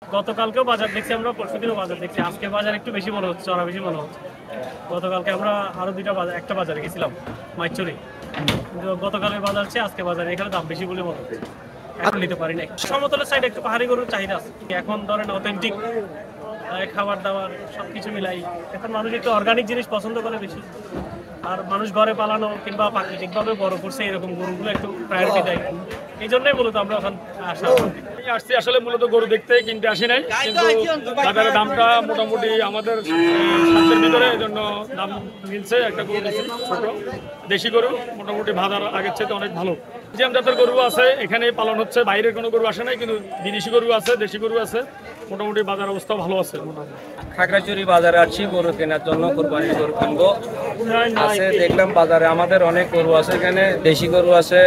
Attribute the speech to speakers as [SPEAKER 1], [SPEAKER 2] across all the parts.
[SPEAKER 1] গতকালকেও বাজার দেখছি আমরা, পরশুদিনও বাজার দেখছি। আজকে বাজার একটু বেশি মনে হচ্ছে, চড়া বেশি মনে হচ্ছে। গতকালকে আমরা আরো একটা বাজারে গেছিলাম, মাইচুরি। কিন্তু গতকালের বাজার চেয়ে আজকে বাজারে এখানে দাম বেশি বলে মনে হচ্ছে। এখন নিতে পারি না। সমতলের সাইডে একটু পাহাড়ি গরুর চাহিদা আছে। এখন ধরেন অথেন্টিক খাবার দাবার সবকিছু মিলাই এখন মানুষ একটু অর্গানিক জিনিস পছন্দ করে বেশি। আর মানুষ ঘরে পালানো কিংবা প্রাকৃতিকভাবে বড় করছে এরকম গরুগুলো একটু প্রায়োরিটি দেয়। এই জন্যই মূলত আমরা এখন
[SPEAKER 2] আসছি আসলে মূলত গরু দেখতে, কিনতে আসি নাই, কিন্তু বাজারের দামটা মোটামুটি আমাদের সাধ্যের ভিতরে, এই জন্য দাম মিলছে। একটা গরু নিচ্ছি, ছোট দেশি গরু, মোটামুটি বাজার আগের চাইতে অনেক ভালো। জিএম জাতের গরু আছে এখানে পালন হচ্ছে, বাইরের কোনো গরু আসে নাই, কিন্তু বিদেশি গরু আছে, দেশি গরু আছে, মোটামুটি বাজার অবস্থা ভালো আছে।
[SPEAKER 3] খাগড়াছড়ি বাজারে আছি গরু কেনার জন্য, কোরবানির গরু কিনবো। আছে দেখলাম বাজারে আমাদের অনেক গরু আছে, এখানে দেশি গরু আছে,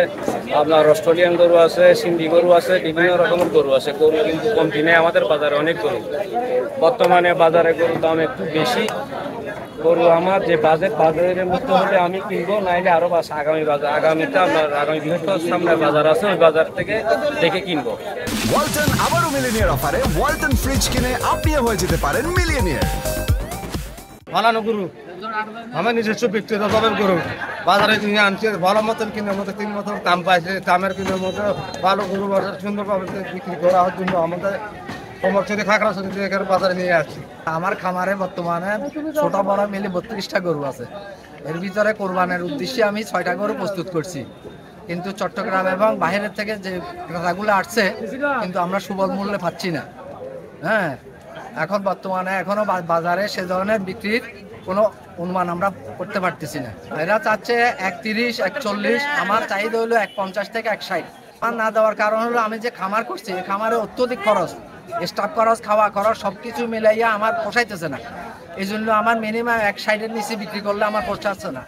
[SPEAKER 3] আপনার অস্ট্রেলিয়ান গরু আছে, সিন্ধি গরু আছে, বিভিন্ন রকমের গরু আছে। গরু কিন্তু কমতি নেই আমাদের বাজারে, অনেক গরু। বর্তমানে বাজারে গরুর দাম একটু বেশি। গরু আমার যে বাজারের মধ্যে হলে আমি কিনবো, নাইলে আরো আগামীতে আপনার আগামী বৃহস্পতিবার সামনে বাজার আছে, ওই বাজার থেকে দেখে কিনবো।
[SPEAKER 4] ওয়ালটন আবারও মিলিয়নিয়ার অফারে ওয়ালটন ফ্রিজ কিনে আপনিও হয়ে যেতে পারেন মিলিয়নিয়ার।
[SPEAKER 5] বানানো গরু আমার নিজস্ব ব্যক্তিগতভাবে গরু বাজারে কিনে আনছে, ভালো মতন কিনে মতো 3 মতন দাম পাইছে। দামের কিনের মতো ভালো গরু বাজার সুন্দরভাবে বিক্রি করার জন্য আমাদের সমর্থনে খাগড়াছড়ি এখানে বাজারে নিয়ে আসছি।
[SPEAKER 6] আমার খামারে বর্তমানে ছোট বড় মিলে 32টা গরু আছে। এর ভিতরে কোরবানের উদ্দেশ্যে আমি 6টা গরু প্রস্তুত করছি। কিন্তু চট্টগ্রাম এবং বাইরের থেকে যে ক্রেতাগুলো আসছে, কিন্তু আমরা সুলভ মূল্যে পাচ্ছি না। হ্যাঁ, এখন বর্তমানে এখনো বাজারে সে ধরনের বিক্রির কোনো অনুমান আমরা করতে পারতেছি না। এরা চাচ্ছে 130, 140, আমার চাহিদা হলো 150 থেকে 160। আমার না দেওয়ার কারণ হলো আমি যে খামার করছি, এই খামারে অত্যধিক খরচ, স্টাফ খরচ, খাওয়া খরচ সবকিছু মিলাইয়া আমার পোষাইতেছে না। এই জন্য আমার মিনিমাম 160-এর নিচে বিক্রি করলে আমার পোষাচ্ছে না।